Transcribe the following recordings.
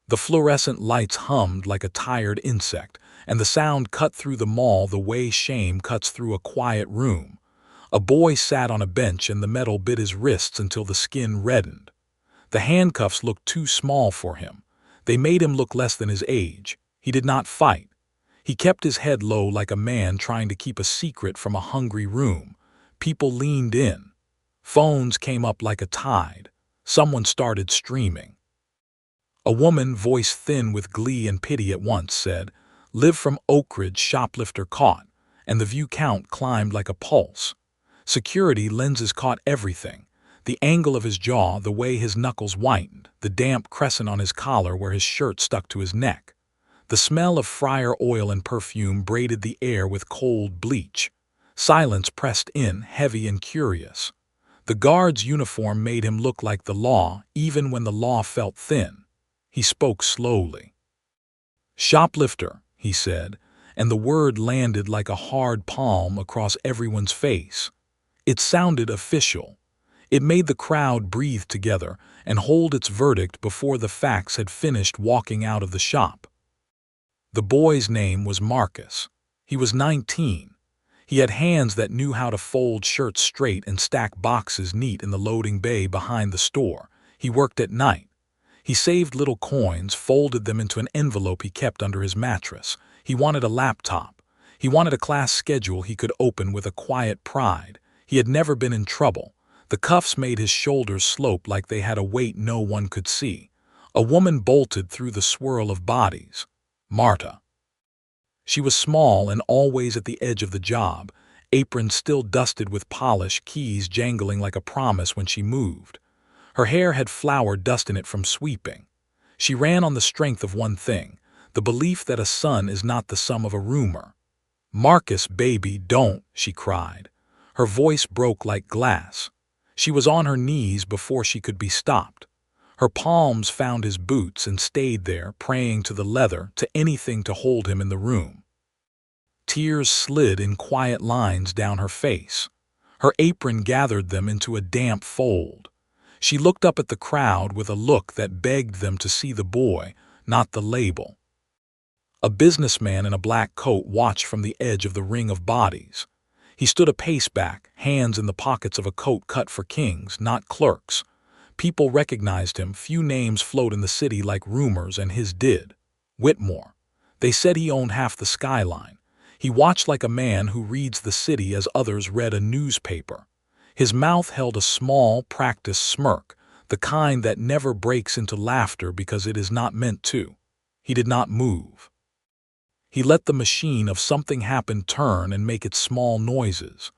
The fluorescent lights hummed like a tired insect, and the sound cut through the mall the way shame cuts through a quiet room. A boy sat on a bench and the metal bit his wrists until the skin reddened. The handcuffs looked too small for him. They made him look less than his age. He did not fight. He kept his head low like a man trying to keep a secret from a hungry room. People leaned in. Phones came up like a tide. Someone started streaming. A woman, voice thin with glee and pity at once, said, "Live from Oak Ridge, shoplifter caught," and the view count climbed like a pulse. Security lenses caught everything. The angle of his jaw, the way his knuckles whitened, the damp crescent on his collar where his shirt stuck to his neck. The smell of fryer oil and perfume braided the air with cold bleach. Silence pressed in, heavy and curious. The guard's uniform made him look like the law, even when the law felt thin. He spoke slowly. "Shoplifter," he said, and the word landed like a hard palm across everyone's face. It sounded official. It made the crowd breathe together and hold its verdict before the facts had finished walking out of the shop. The boy's name was Marcus. He was 19. He had hands that knew how to fold shirts straight and stack boxes neat in the loading bay behind the store. He worked at night. He saved little coins, folded them into an envelope he kept under his mattress. He wanted a laptop. He wanted a class schedule he could open with a quiet pride. He had never been in trouble. The cuffs made his shoulders slope like they had a weight no one could see. A woman bolted through the swirl of bodies. Marta. She was small and always at the edge of the job, apron still dusted with polish, keys jangling like a promise when she moved. Her hair had flour dust in it from sweeping. She ran on the strength of one thing, the belief that a son is not the sum of a rumor. "Marcus, baby, don't," she cried. Her voice broke like glass. She was on her knees before she could be stopped. Her palms found his boots and stayed there, praying to the leather, to anything to hold him in the room. Tears slid in quiet lines down her face. Her apron gathered them into a damp fold. She looked up at the crowd with a look that begged them to see the boy, not the label. A businessman in a black coat watched from the edge of the ring of bodies. He stood a pace back, hands in the pockets of a coat cut for kings, not clerks. People recognized him. Few names float in the city like rumors, and his did. Whitmore. They said he owned half the skyline. He watched like a man who reads the city as others read a newspaper. His mouth held a small, practiced smirk, the kind that never breaks into laughter because it is not meant to. He did not move. He let the machine of something happen turn and make its small noises.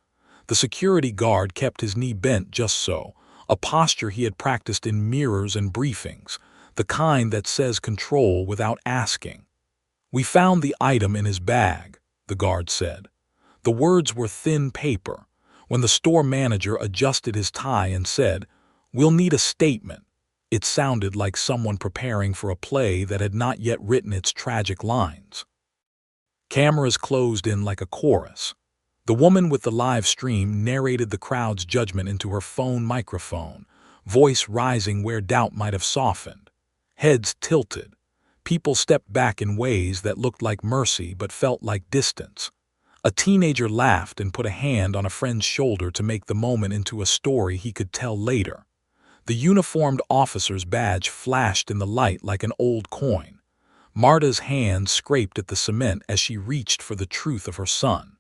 The security guard kept his knee bent just so, a posture he had practiced in mirrors and briefings, the kind that says control without asking. "We found the item in his bag," the guard said. The words were thin paper. When the store manager adjusted his tie and said, "We'll need a statement," it sounded like someone preparing for a play that had not yet written its tragic lines. Cameras closed in like a chorus. The woman with the live stream narrated the crowd's judgment into her phone microphone, voice rising where doubt might have softened. Heads tilted. People stepped back in ways that looked like mercy but felt like distance. A teenager laughed and put a hand on a friend's shoulder to make the moment into a story he could tell later. The uniformed officer's badge flashed in the light like an old coin. Marta's hand scraped at the cement as she reached for the truth of her son.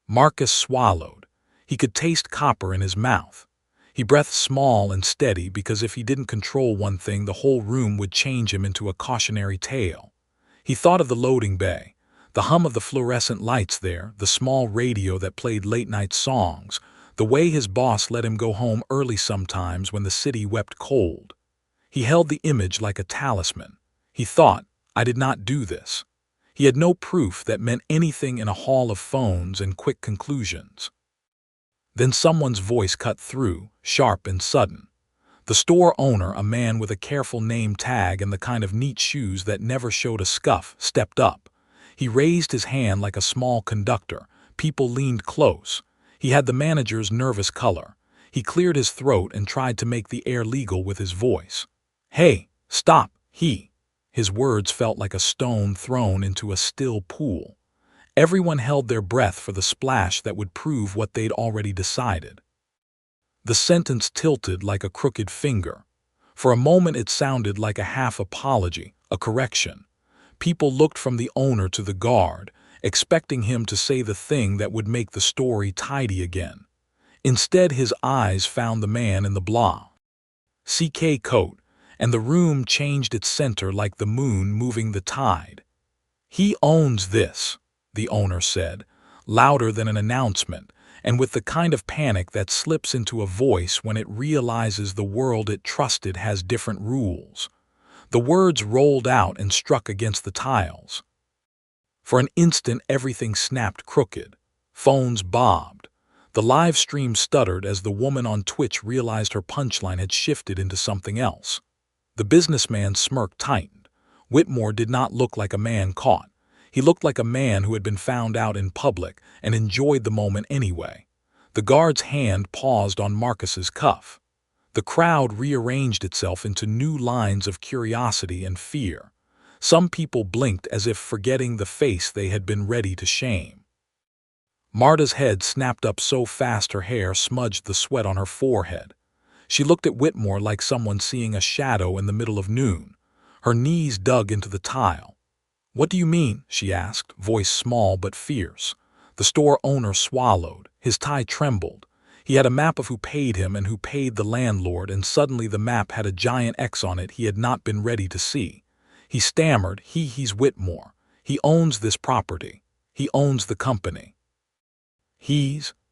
Marcus swallowed. He could taste copper in his mouth. He breathed small and steady because if he didn't control one thing, the whole room would change him into a cautionary tale. He thought of the loading bay, the hum of the fluorescent lights there, the small radio that played late-night songs, the way his boss let him go home early sometimes when the city wept cold. He held the image like a talisman. He thought, "I did not do this." He had no proof that meant anything in a hall of phones and quick conclusions. Then someone's voice cut through, sharp and sudden. The store owner, a man with a careful name tag and the kind of neat shoes that never showed a scuff, stepped up. He raised his hand like a small conductor. People leaned close. He had the manager's nervous color. He cleared his throat and tried to make the air legal with his voice. "Hey, stop, he." His words felt like a stone thrown into a still pool. Everyone held their breath for the splash that would prove what they'd already decided. The sentence tilted like a crooked finger. For a moment it sounded like a half apology, a correction. People looked from the owner to the guard, expecting him to say the thing that would make the story tidy again. Instead, his eyes found the man in the blah CK coat, and the room changed its center like the moon moving the tide. "He owns this," the owner said, louder than an announcement, and with the kind of panic that slips into a voice when it realizes the world it trusted has different rules. The words rolled out and struck against the tiles. For an instant, everything snapped crooked. Phones bobbed. The live stream stuttered as the woman on Twitch realized her punchline had shifted into something else. The businessman's smirk tightened. Whitmore did not look like a man caught. He looked like a man who had been found out in public and enjoyed the moment anyway. The guard's hand paused on Marcus's cuff. The crowd rearranged itself into new lines of curiosity and fear. Some people blinked as if forgetting the face they had been ready to shame. Marta's head snapped up so fast her hair smudged the sweat on her forehead. She looked at Whitmore like someone seeing a shadow in the middle of noon. Her knees dug into the tile. "What do you mean?" she asked, voice small but fierce. The store owner swallowed. His tie trembled. He had a map of who paid him and who paid the landlord, and suddenly the map had a giant X on it he had not been ready to see. He stammered, He's Whitmore. He owns this property. He owns the company."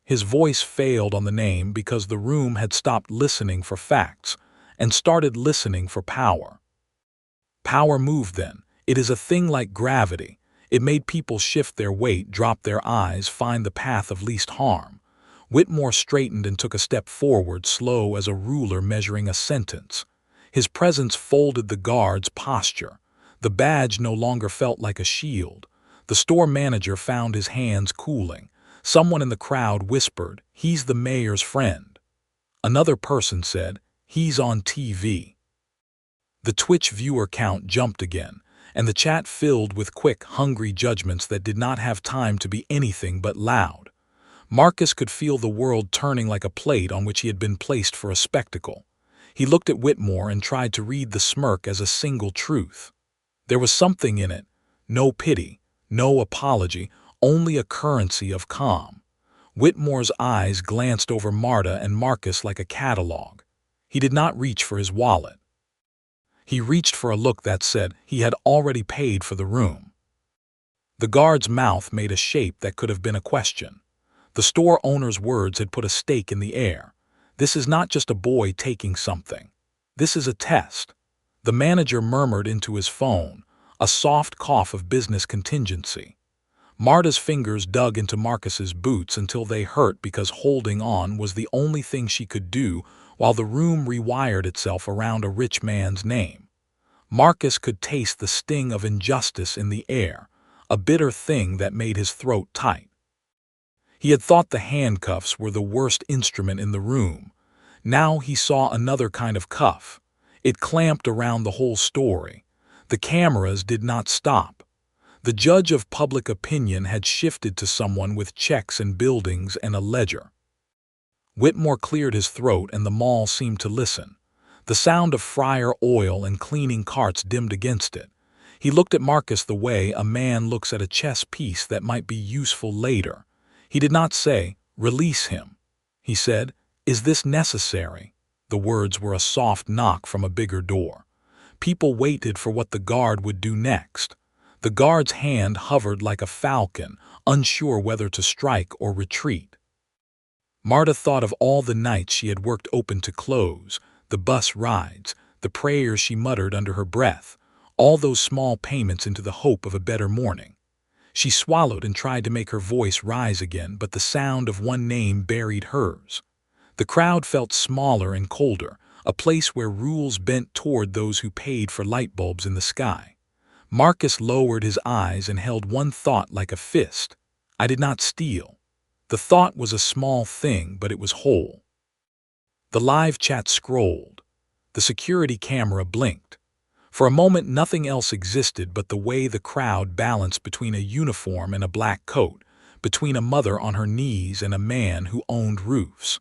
His voice failed on the name because the room had stopped listening for facts and started listening for power. Power moved then. It is a thing like gravity. It made people shift their weight, drop their eyes, find the path of least harm. Whitmore straightened and took a step forward, slow as a ruler measuring a sentence. His presence folded the guard's posture. The badge no longer felt like a shield. The store manager found his hands cooling. Someone in the crowd whispered, "He's the mayor's friend." Another person said, "He's on TV." The Twitch viewer count jumped again, and the chat filled with quick, hungry judgments that did not have time to be anything but loud. Marcus could feel the world turning like a plate on which he had been placed for a spectacle. He looked at Whitmore and tried to read the smirk as a single truth. There was something in it. No pity, no apology, only a currency of calm. Whitmore's eyes glanced over Marta and Marcus like a catalog. He did not reach for his wallet. He reached for a look that said he had already paid for the room. The guard's mouth made a shape that could have been a question. The store owner's words had put a stake in the air. This is not just a boy taking something. This is a test. The manager murmured into his phone, a soft cough of business contingency. Marta's fingers dug into Marcus's boots until they hurt because holding on was the only thing she could do while the room rewired itself around a rich man's name. Marcus could taste the sting of injustice in the air, a bitter thing that made his throat tight. He had thought the handcuffs were the worst instrument in the room. Now he saw another kind of cuff. It clamped around the whole story. The cameras did not stop. The judge of public opinion had shifted to someone with checks and buildings and a ledger. Whitmore cleared his throat and the mall seemed to listen. The sound of fryer oil and cleaning carts dimmed against it. He looked at Marcus the way a man looks at a chess piece that might be useful later. He did not say, "Release him." He said, "Is this necessary?" The words were a soft knock from a bigger door. People waited for what the guard would do next. The guard's hand hovered like a falcon, unsure whether to strike or retreat. Marta thought of all the nights she had worked open to close, the bus rides, the prayers she muttered under her breath, all those small payments into the hope of a better morning. She swallowed and tried to make her voice rise again, but the sound of one name buried hers. The crowd felt smaller and colder, a place where rules bent toward those who paid for light bulbs in the sky. Marcus lowered his eyes and held one thought like a fist. I did not steal. The thought was a small thing, but it was whole. The live chat scrolled. The security camera blinked. For a moment nothing else existed but the way the crowd balanced between a uniform and a black coat, between a mother on her knees and a man who owned roofs.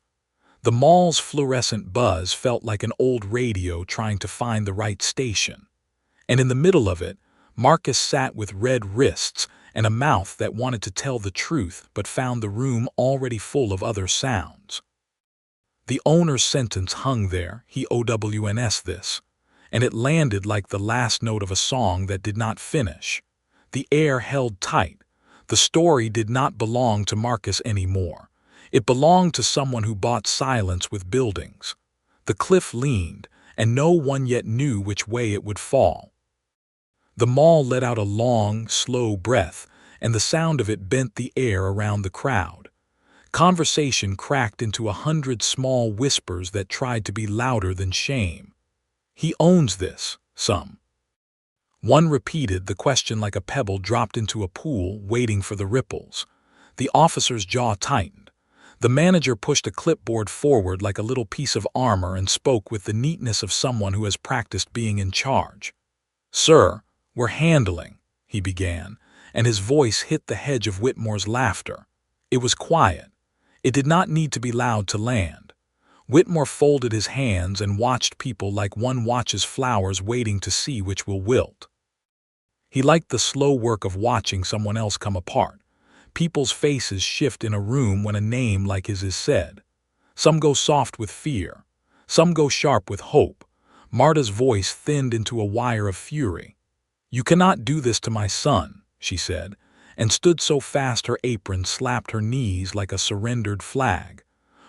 The mall's fluorescent buzz felt like an old radio trying to find the right station. And in the middle of it, Marcus sat with red wrists and a mouth that wanted to tell the truth but found the room already full of other sounds. The owner's sentence hung there, he OWNS this, and it landed like the last note of a song that did not finish. The air held tight. The story did not belong to Marcus anymore. It belonged to someone who bought silence with buildings. The cliff leaned, and no one yet knew which way it would fall. The mall let out a long, slow breath, and the sound of it bent the air around the crowd. Conversation cracked into 100 small whispers that tried to be louder than shame. He owns this, some. One repeated the question like a pebble dropped into a pool waiting for the ripples. The officer's jaw tightened. The manager pushed a clipboard forward like a little piece of armor and spoke with the neatness of someone who has practiced being in charge. "Sir, we're handling," he began, and his voice hit the hedge of Whitmore's laughter. It was quiet. It did not need to be loud to land. Whitmore folded his hands and watched people like one watches flowers waiting to see which will wilt. He liked the slow work of watching someone else come apart. People's faces shift in a room when a name like his is said. Some go soft with fear. Some go sharp with hope. Marta's voice thinned into a wire of fury. "You cannot do this to my son," she said, and stood so fast her apron slapped her knees like a surrendered flag.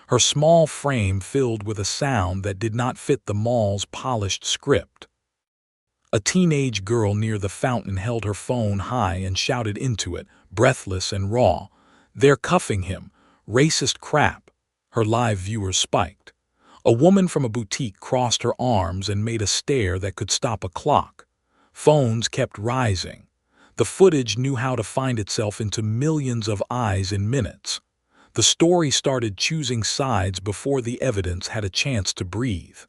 Her small frame filled with a sound that did not fit the mall's polished script. A teenage girl near the fountain held her phone high and shouted into it, breathless and raw, "They're cuffing him. Racist crap." Her live viewers spiked. A woman from a boutique crossed her arms and made a stare that could stop a clock. Phones kept rising. The footage knew how to find itself into millions of eyes in minutes. The story started choosing sides before the evidence had a chance to breathe.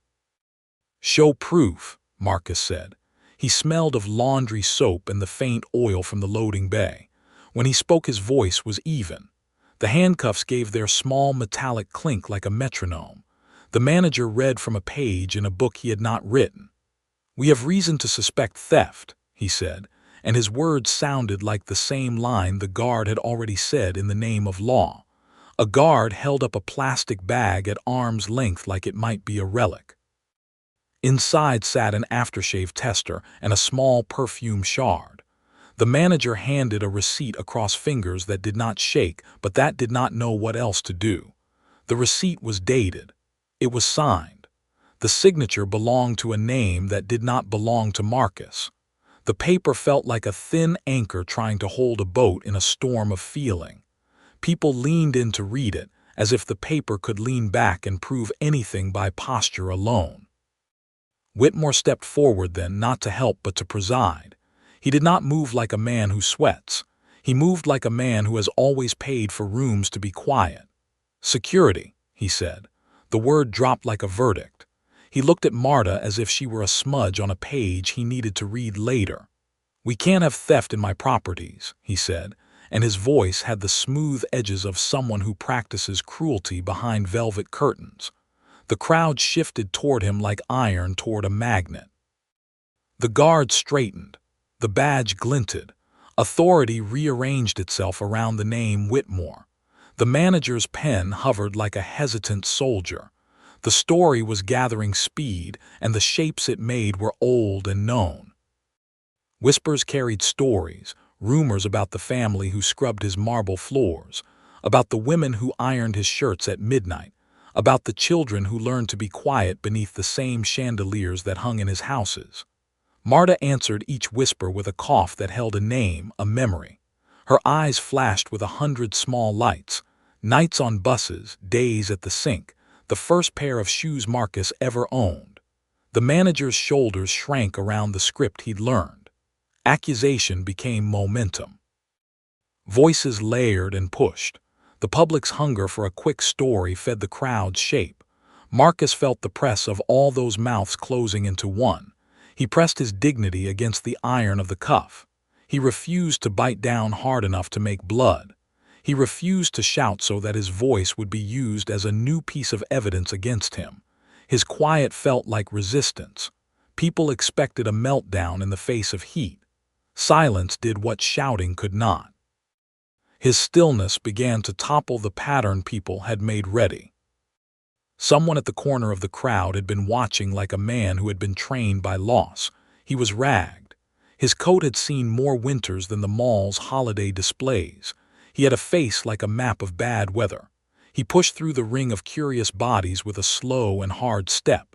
"Show proof," Marcus said. He smelled of laundry soap and the faint oil from the loading bay. When he spoke his voice was even. The handcuffs gave their small metallic clink like a metronome. The manager read from a page in a book he had not written. "We have reason to suspect theft," he said, and his words sounded like the same line the guard had already said in the name of law. A guard held up a plastic bag at arm's length like it might be a relic. Inside sat an aftershave tester and a small perfume shard. The manager handed a receipt across fingers that did not shake, but that did not know what else to do. The receipt was dated. It was signed. The signature belonged to a name that did not belong to Marcus. The paper felt like a thin anchor trying to hold a boat in a storm of feeling. People leaned in to read it, as if the paper could lean back and prove anything by posture alone. Whitmore stepped forward then, not to help but to preside. He did not move like a man who sweats. He moved like a man who has always paid for rooms to be quiet. "Security," he said. The word dropped like a verdict. He looked at Marta as if she were a smudge on a page he needed to read later. "We can't have theft in my properties," he said, and his voice had the smooth edges of someone who practices cruelty behind velvet curtains. The crowd shifted toward him like iron toward a magnet. The guard straightened. The badge glinted. Authority rearranged itself around the name Whitmore. The manager's pen hovered like a hesitant soldier. The story was gathering speed, and the shapes it made were old and known. Whispers carried stories, rumors about the family who scrubbed his marble floors, about the women who ironed his shirts at midnight, about the children who learned to be quiet beneath the same chandeliers that hung in his houses. Marta answered each whisper with a cough that held a name, a memory. Her eyes flashed with 100 small lights, nights on buses, days at the sink, the first pair of shoes Marcus ever owned. The manager's shoulders shrank around the script he'd learned. Accusation became momentum. Voices layered and pushed. The public's hunger for a quick story fed the crowd's shape. Marcus felt the press of all those mouths closing into one. He pressed his dignity against the iron of the cuff. He refused to bite down hard enough to make blood. He refused to shout so that his voice would be used as a new piece of evidence against him. His quiet felt like resistance. People expected a meltdown in the face of heat. Silence did what shouting could not. His stillness began to topple the pattern people had made ready. Someone at the corner of the crowd had been watching like a man who had been trained by loss. He was ragged. His coat had seen more winters than the mall's holiday displays. He had a face like a map of bad weather. He pushed through the ring of curious bodies with a slow and hard step.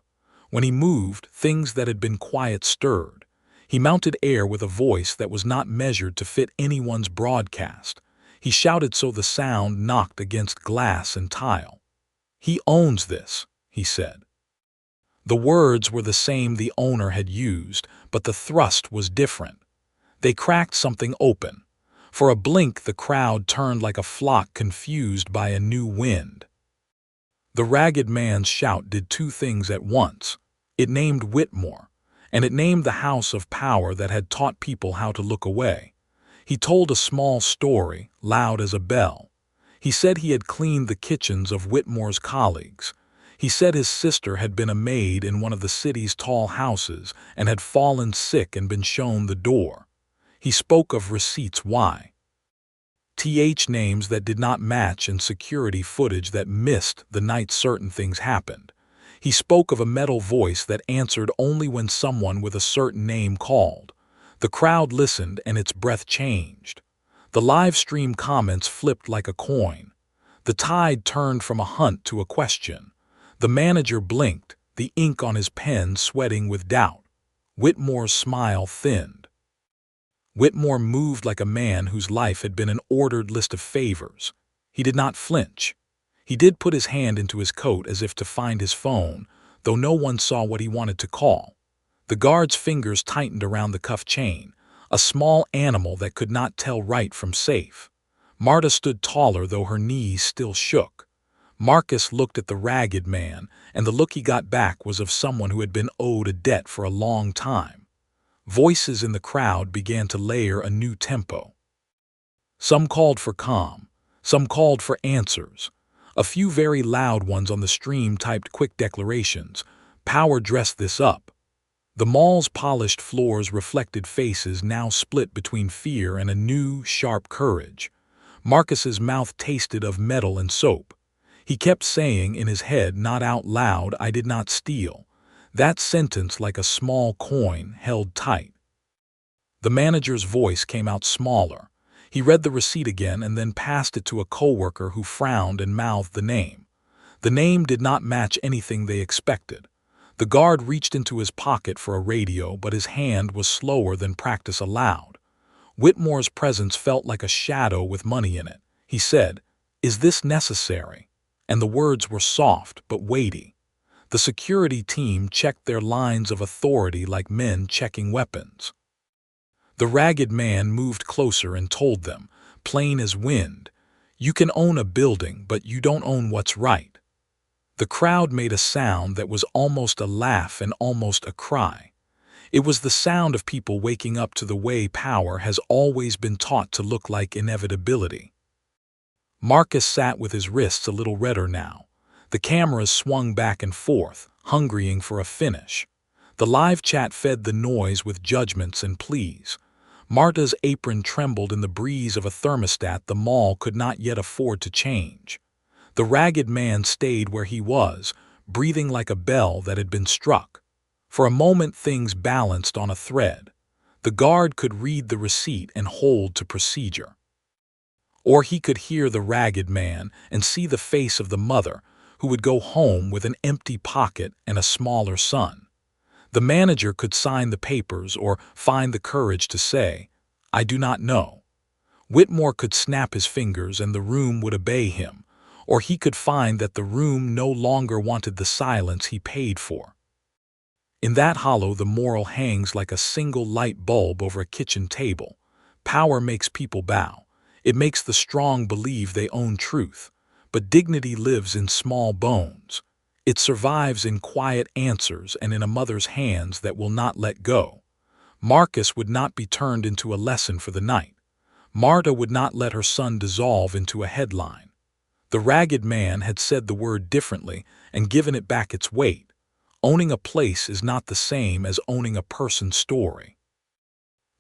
When he moved, things that had been quiet stirred. He mounted air with a voice that was not measured to fit anyone's broadcast. He shouted so the sound knocked against glass and tile. "He owns this," he said. The words were the same the owner had used, but the thrust was different. They cracked something open. For a blink, the crowd turned like a flock confused by a new wind. The ragged man's shout did two things at once. It named Whitmore, and it named the house of power that had taught people how to look away. He told a small story, loud as a bell. He said he had cleaned the kitchens of Whitmore's colleagues. He said his sister had been a maid in one of the city's tall houses and had fallen sick and been shown the door. He spoke of receipts names that did not match and security footage that missed the night certain things happened. He spoke of a metal voice that answered only when someone with a certain name called. The crowd listened and its breath changed. The live stream comments flipped like a coin. The tide turned from a hunt to a question. The manager blinked, the ink on his pen sweating with doubt. Whitmore's smile thinned. Whitmore moved like a man whose life had been an ordered list of favors. He did not flinch. He did put his hand into his coat as if to find his phone, though no one saw what he wanted to call. The guard's fingers tightened around the cuff chain, a small animal that could not tell right from safe. Marta stood taller, though her knees still shook. Marcus looked at the ragged man, and the look he got back was of someone who had been owed a debt for a long time. Voices in the crowd began to layer a new tempo. Some called for calm, some called for answers. A few very loud ones on the stream typed quick declarations. Power dressed this up. The mall's polished floors reflected faces now split between fear and a new, sharp courage. Marcus's mouth tasted of metal and soap. He kept saying in his head, not out loud, "I did not steal." That sentence, like a small coin, held tight. The manager's voice came out smaller. He read the receipt again and then passed it to a coworker who frowned and mouthed the name. The name did not match anything they expected. The guard reached into his pocket for a radio, but his hand was slower than practice allowed. Whitmore's presence felt like a shadow with money in it. He said, "Is this necessary?" And the words were soft but weighty. The security team checked their lines of authority like men checking weapons. The ragged man moved closer and told them, plain as wind, "You can own a building, but you don't own what's right." The crowd made a sound that was almost a laugh and almost a cry. It was the sound of people waking up to the way power has always been taught to look like inevitability. Marcus sat with his wrists a little redder now. The cameras swung back and forth, hungering for a finish. The live chat fed the noise with judgments and pleas. Marta's apron trembled in the breeze of a thermostat the mall could not yet afford to change. The ragged man stayed where he was, breathing like a bell that had been struck. For a moment things balanced on a thread. The guard could read the receipt and hold to procedure. Or he could hear the ragged man and see the face of the mother, who would go home with an empty pocket and a smaller son. The manager could sign the papers or find the courage to say, "I do not know." Whitmore could snap his fingers and the room would obey him, or he could find that the room no longer wanted the silence he paid for. In that hollow the moral hangs like a single light bulb over a kitchen table. Power makes people bow. It makes the strong believe they own truth. But dignity lives in small bones. It survives in quiet answers and in a mother's hands that will not let go. Marcus would not be turned into a lesson for the night. Marta would not let her son dissolve into a headline. The ragged man had said the word differently and given it back its weight. Owning a place is not the same as owning a person's story.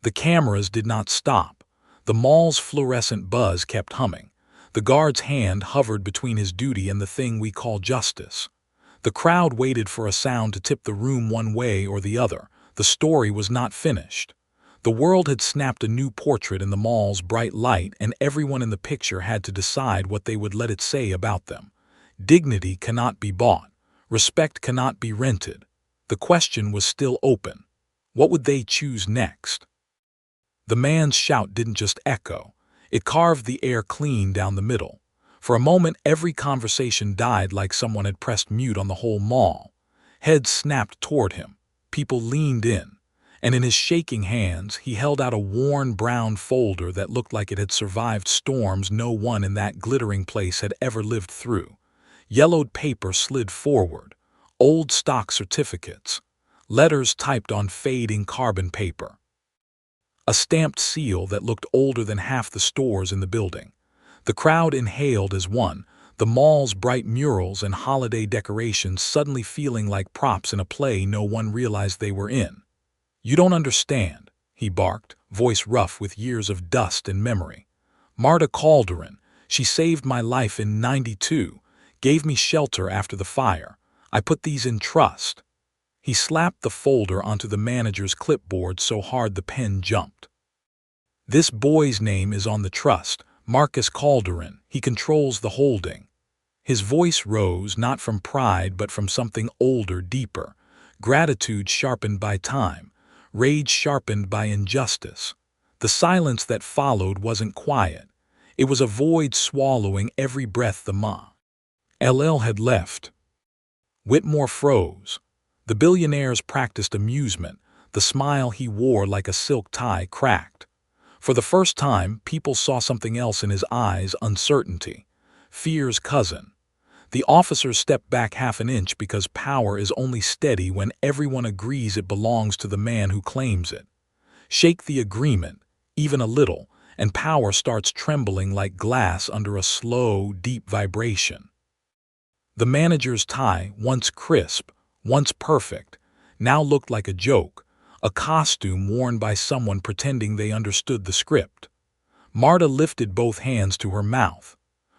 The cameras did not stop. The mall's fluorescent buzz kept humming. The guard's hand hovered between his duty and the thing we call justice. The crowd waited for a sound to tip the room one way or the other. The story was not finished. The world had snapped a new portrait in the mall's bright light, and everyone in the picture had to decide what they would let it say about them. Dignity cannot be bought. Respect cannot be rented. The question was still open. What would they choose next? The man's shout didn't just echo. It carved the air clean down the middle. For a moment, every conversation died like someone had pressed mute on the whole mall. Heads snapped toward him. People leaned in. And in his shaking hands, he held out a worn brown folder that looked like it had survived storms no one in that glittering place had ever lived through. Yellowed paper slid forward. Old stock certificates. Letters typed on fading carbon paper. A stamped seal that looked older than half the stores in the building. The crowd inhaled as one, the mall's bright murals and holiday decorations suddenly feeling like props in a play no one realized they were in. "You don't understand," he barked, voice rough with years of dust and memory. "Marta Calderon, she saved my life in '92, gave me shelter after the fire. I put these in trust." He slapped the folder onto the manager's clipboard so hard the pen jumped. "This boy's name is on the trust, Marcus Calderon. He controls the holding." His voice rose not from pride but from something older, deeper. Gratitude sharpened by time. Rage sharpened by injustice. The silence that followed wasn't quiet. It was a void swallowing every breath the LL had left. Whitmore froze. The billionaire's practiced amusement, the smile he wore like a silk tie, cracked. For the first time, people saw something else in his eyes: uncertainty. Fear's cousin. The officers stepped back half an inch because power is only steady when everyone agrees it belongs to the man who claims it. Shake the agreement, even a little, and power starts trembling like glass under a slow, deep vibration. The manager's tie, once crisp, once perfect, now looked like a joke, a costume worn by someone pretending they understood the script. Marta lifted both hands to her mouth.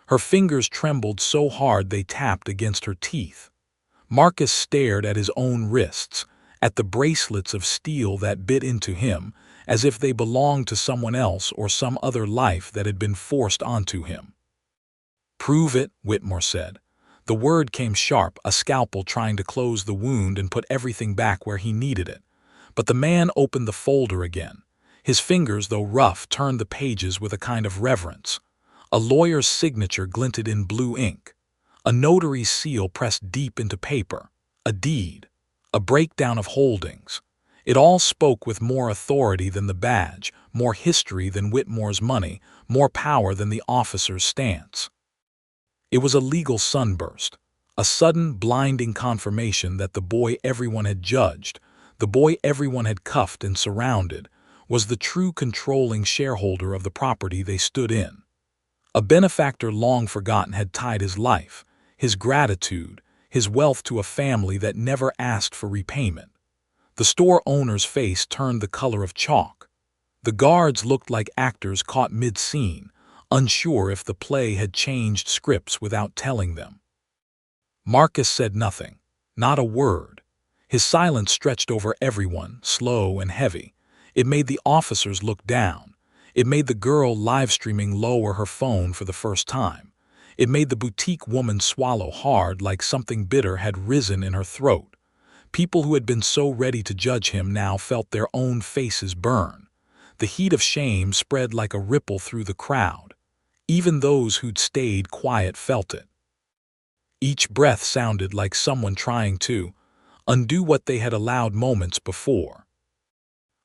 Her fingers trembled so hard they tapped against her teeth. Marcus stared at his own wrists, at the bracelets of steel that bit into him, as if they belonged to someone else or some other life that had been forced onto him. "Prove it," Whitmore said. The word came sharp, a scalpel trying to close the wound and put everything back where he needed it. But the man opened the folder again. His fingers, though rough, turned the pages with a kind of reverence. A lawyer's signature glinted in blue ink. A notary's seal pressed deep into paper. A deed. A breakdown of holdings. It all spoke with more authority than the badge, more history than Whitmore's money, more power than the officer's stance. It was a legal sunburst, a sudden, blinding confirmation that the boy everyone had judged, the boy everyone had cuffed and surrounded, was the true controlling shareholder of the property they stood in. A benefactor long forgotten had tied his life, his gratitude, his wealth to a family that never asked for repayment. The store owner's face turned the color of chalk. The guards looked like actors caught mid-scene, unsure if the play had changed scripts without telling them. Marcus said nothing, not a word. His silence stretched over everyone, slow and heavy. It made the officers look down. It made the girl live-streaming lower her phone for the first time. It made the boutique woman swallow hard like something bitter had risen in her throat. People who had been so ready to judge him now felt their own faces burn. The heat of shame spread like a ripple through the crowd. Even those who'd stayed quiet felt it. Each breath sounded like someone trying to undo what they had allowed moments before.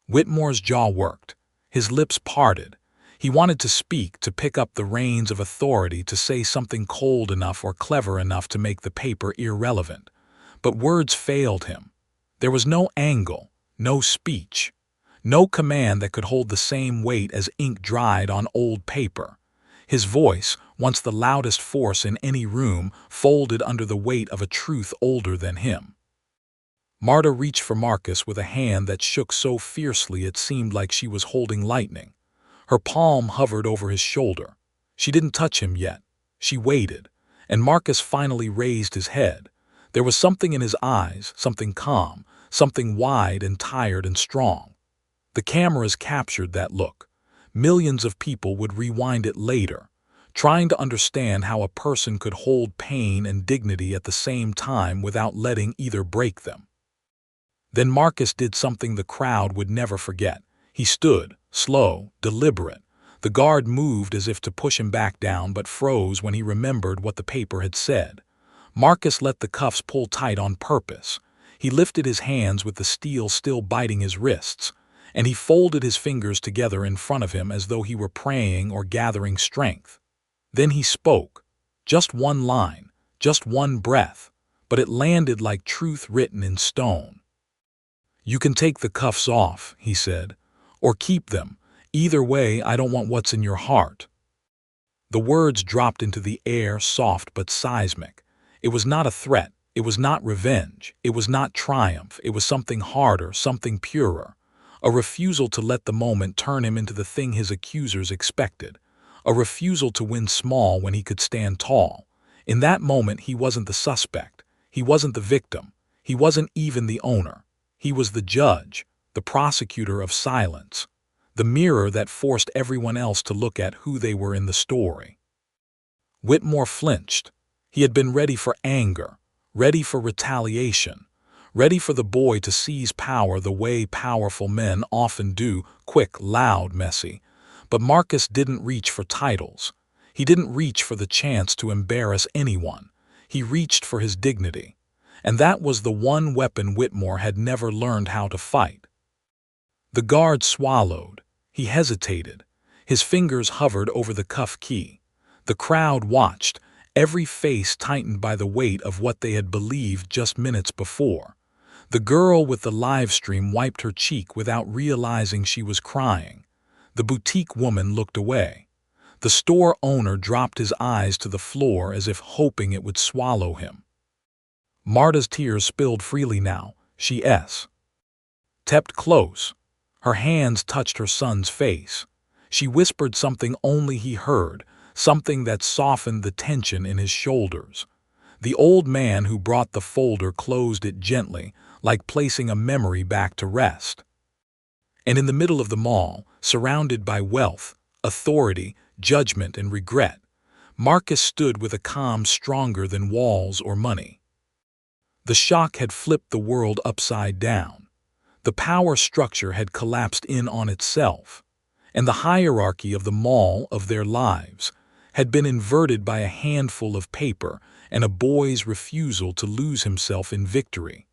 Whitmore's jaw worked. His lips parted. He wanted to speak, to pick up the reins of authority, to say something cold enough or clever enough to make the paper irrelevant. But words failed him. There was no angle, no speech, no command that could hold the same weight as ink dried on old paper. His voice, once the loudest force in any room, folded under the weight of a truth older than him. Marta reached for Marcus with a hand that shook so fiercely it seemed like she was holding lightning. Her palm hovered over his shoulder. She didn't touch him yet. She waited, and Marcus finally raised his head. There was something in his eyes, something calm, something wide and tired and strong. The cameras captured that look. Millions of people would rewind it later, trying to understand how a person could hold pain and dignity at the same time without letting either break them. Then Marcus did something the crowd would never forget. He stood, slow, deliberate. The guard moved as if to push him back down, but froze when he remembered what the paper had said. Marcus let the cuffs pull tight on purpose. He lifted his hands with the steel still biting his wrists, and he folded his fingers together in front of him as though he were praying or gathering strength. Then he spoke. Just one line, just one breath, but it landed like truth written in stone. "You can take the cuffs off," he said, "or keep them. Either way, I don't want what's in your heart." The words dropped into the air, soft but seismic. It was not a threat. It was not revenge. It was not triumph. It was something harder, something purer. A refusal to let the moment turn him into the thing his accusers expected. A refusal to win small when he could stand tall. In that moment, he wasn't the suspect. He wasn't the victim. He wasn't even the owner. He was the judge, the prosecutor of silence, the mirror that forced everyone else to look at who they were in the story. Whitmore flinched. He had been ready for anger, ready for retaliation, ready for the boy to seize power the way powerful men often do, quick, loud, messy. But Marcus didn't reach for titles. He didn't reach for the chance to embarrass anyone. He reached for his dignity. And that was the one weapon Whitmore had never learned how to fight. The guard swallowed. He hesitated. His fingers hovered over the cuff key. The crowd watched, every face tightened by the weight of what they had believed just minutes before. The girl with the live stream wiped her cheek without realizing she was crying. The boutique woman looked away. The store owner dropped his eyes to the floor as if hoping it would swallow him. Marta's tears spilled freely now. She stepped close. Her hands touched her son's face. She whispered something only he heard, something that softened the tension in his shoulders. The old man who brought the folder closed it gently, like placing a memory back to rest. And in the middle of the mall, surrounded by wealth, authority, judgment, and regret, Marcus stood with a calm stronger than walls or money. The shock had flipped the world upside down. The power structure had collapsed in on itself, and the hierarchy of the mall of their lives had been inverted by a handful of paper and a boy's refusal to lose himself in victory.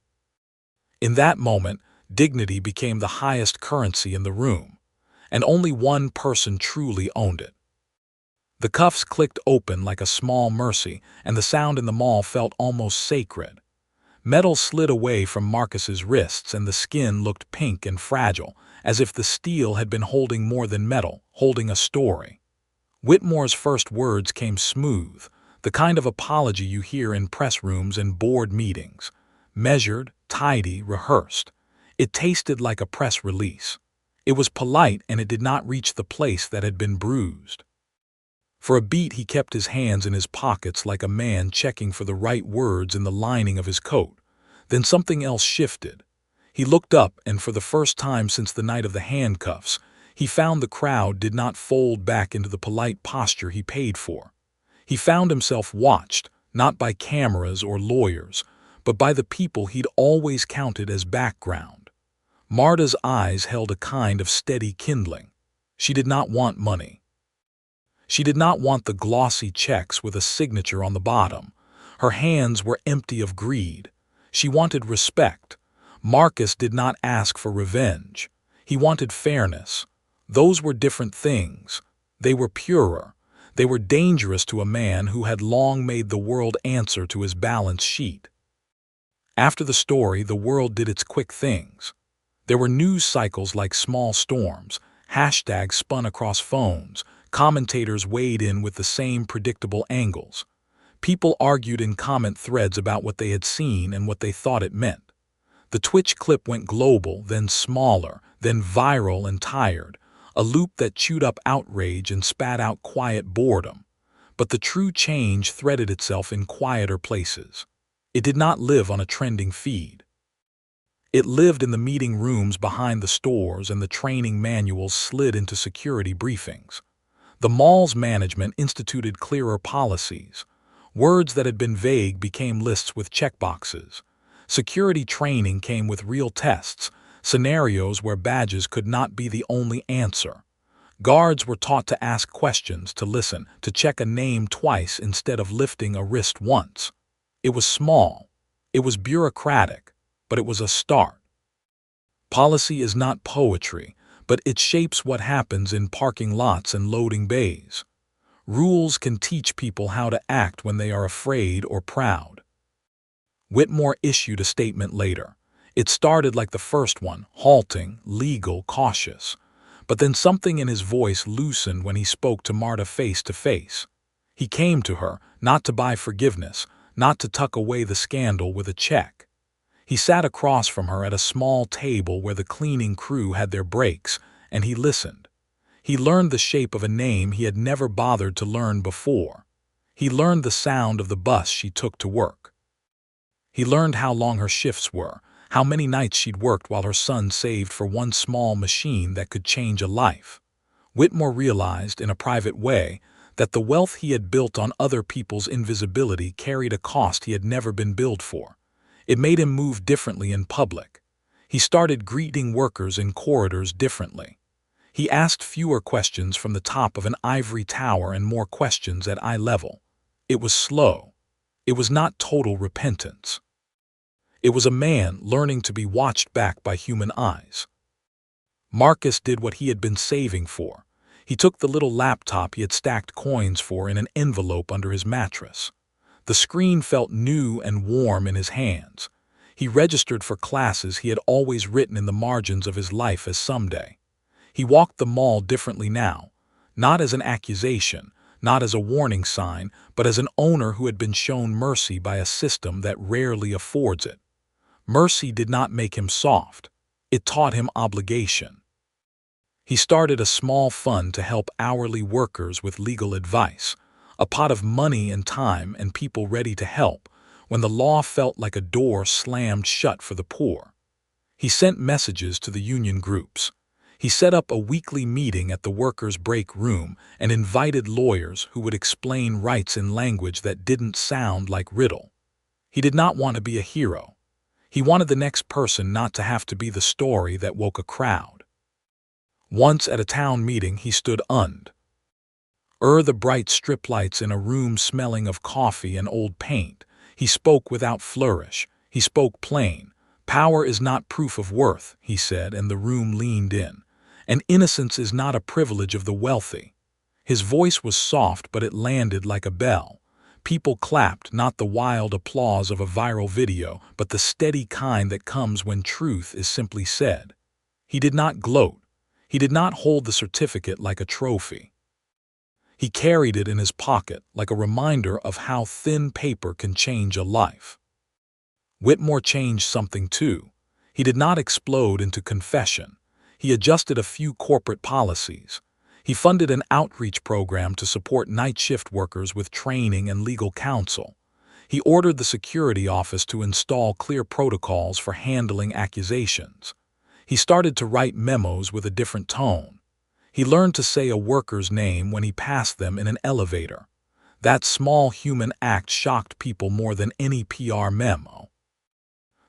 In that moment, dignity became the highest currency in the room, and only one person truly owned it. The cuffs clicked open like a small mercy, and the sound in the mall felt almost sacred. Metal slid away from Marcus's wrists, and the skin looked pink and fragile, as if the steel had been holding more than metal, holding a story. Whitmore's first words came smooth, the kind of apology you hear in press rooms and board meetings. Measured, tidy, rehearsed. It tasted like a press release. It was polite, and it did not reach the place that had been bruised. For a beat he kept his hands in his pockets like a man checking for the right words in the lining of his coat. Then something else shifted. He looked up, and for the first time since the night of the handcuffs, he found the crowd did not fold back into the polite posture he paid for. He found himself watched, not by cameras or lawyers, but by the people he'd always counted as background. Marta's eyes held a kind of steady kindling. She did not want money. She did not want the glossy checks with a signature on the bottom. Her hands were empty of greed. She wanted respect. Marcus did not ask for revenge. He wanted fairness. Those were different things. They were purer. They were dangerous to a man who had long made the world answer to his balance sheet. After the story, the world did its quick things. There were news cycles like small storms, hashtags spun across phones, commentators weighed in with the same predictable angles. People argued in comment threads about what they had seen and what they thought it meant. The Twitch clip went global, then smaller, then viral and tired, a loop that chewed up outrage and spat out quiet boredom. But the true change threaded itself in quieter places. It did not live on a trending feed. It lived in the meeting rooms behind the stores, and the training manuals slid into security briefings. The mall's management instituted clearer policies. Words that had been vague became lists with checkboxes. Security training came with real tests, scenarios where badges could not be the only answer. Guards were taught to ask questions, to listen, to check a name twice instead of lifting a wrist once. It was small. It was bureaucratic, but it was a start. Policy is not poetry, but it shapes what happens in parking lots and loading bays. Rules can teach people how to act when they are afraid or proud. Whitmore issued a statement later. It started like the first one, halting, legal, cautious. But then something in his voice loosened when he spoke to Marta face to face. He came to her, not to buy forgiveness, not to tuck away the scandal with a check. He sat across from her at a small table where the cleaning crew had their breaks, and he listened. He learned the shape of a name he had never bothered to learn before. He learned the sound of the bus she took to work. He learned how long her shifts were, how many nights she'd worked while her son saved for one small machine that could change a life. Whitmore realized, in a private way, that the wealth he had built on other people's invisibility carried a cost he had never been billed for. It made him move differently in public. He started greeting workers in corridors differently. He asked fewer questions from the top of an ivory tower and more questions at eye level. It was slow. It was not total repentance. It was a man learning to be watched back by human eyes. Marcus did what he had been saving for. He took the little laptop he had stacked coins for in an envelope under his mattress. The screen felt new and warm in his hands. He registered for classes he had always written in the margins of his life as someday. He walked the mall differently now, not as an accusation, not as a warning sign, but as an owner who had been shown mercy by a system that rarely affords it. Mercy did not make him soft. It taught him obligation. He started a small fund to help hourly workers with legal advice, a pot of money and time and people ready to help when the law felt like a door slammed shut for the poor. He sent messages to the union groups. He set up a weekly meeting at the workers' break room and invited lawyers who would explain rights in language that didn't sound like riddle. He did not want to be a hero. He wanted the next person not to have to be the story that woke a crowd. Once at a town meeting, he stood under the bright strip lights in a room smelling of coffee and old paint. He spoke without flourish. He spoke plain. "Power is not proof of worth," he said, and the room leaned in. "And innocence is not a privilege of the wealthy." His voice was soft, but it landed like a bell. People clapped, not the wild applause of a viral video, but the steady kind that comes when truth is simply said. He did not gloat. He did not hold the certificate like a trophy. He carried it in his pocket like a reminder of how thin paper can change a life. Whitmore changed something too. He did not explode into confession. He adjusted a few corporate policies. He funded an outreach program to support night shift workers with training and legal counsel. He ordered the security office to install clear protocols for handling accusations. He started to write memos with a different tone. He learned to say a worker's name when he passed them in an elevator. That small human act shocked people more than any PR memo.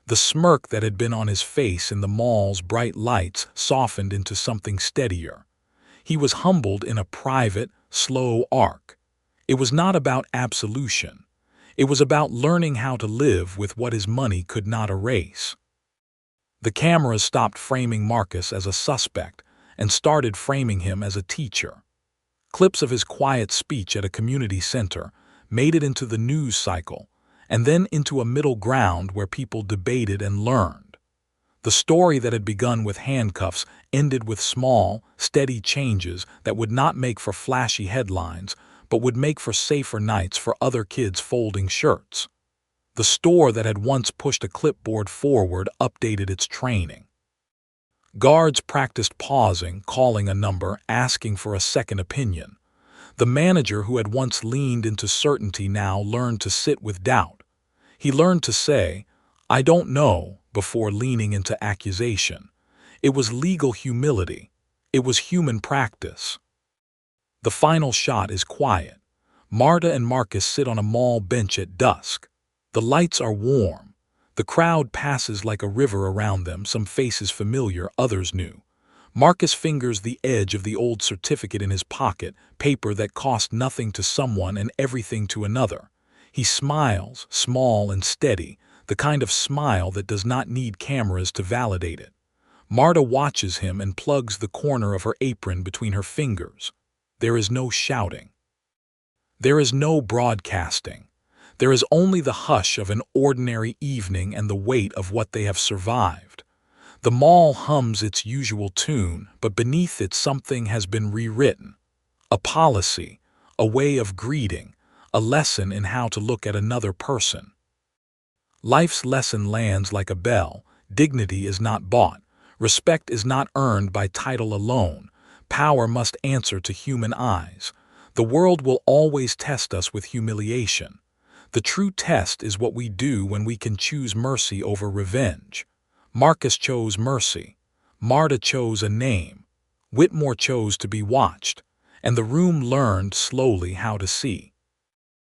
The smirk that had been on his face in the mall's bright lights softened into something steadier. He was humbled in a private, slow arc. It was not about absolution. It was about learning how to live with what his money could not erase. The cameras stopped framing Marcus as a suspect and started framing him as a teacher. Clips of his quiet speech at a community center made it into the news cycle, and then into a middle ground where people debated and learned. The story that had begun with handcuffs ended with small, steady changes that would not make for flashy headlines, but would make for safer nights for other kids folding shirts. The store that had once pushed a clipboard forward updated its training. Guards practiced pausing, calling a number, asking for a second opinion. The manager who had once leaned into certainty now learned to sit with doubt. He learned to say, "I don't know," before leaning into accusation. It was legal humility. It was human practice. The final shot is quiet. Marta and Marcus sit on a mall bench at dusk. The lights are warm. The crowd passes like a river around them, some faces familiar, others new. Marcus fingers the edge of the old certificate in his pocket, paper that cost nothing to someone and everything to another. He smiles, small and steady, the kind of smile that does not need cameras to validate it. Marta watches him and plugs the corner of her apron between her fingers. There is no shouting. There is no broadcasting. There is only the hush of an ordinary evening and the weight of what they have survived. The mall hums its usual tune, but beneath it something has been rewritten. A policy, a way of greeting, a lesson in how to look at another person. Life's lesson lands like a bell. Dignity is not bought. Respect is not earned by title alone. Power must answer to human eyes. The world will always test us with humiliation. The true test is what we do when we can choose mercy over revenge. Marcus chose mercy. Marta chose a name. Whitmore chose to be watched. And the room learned slowly how to see.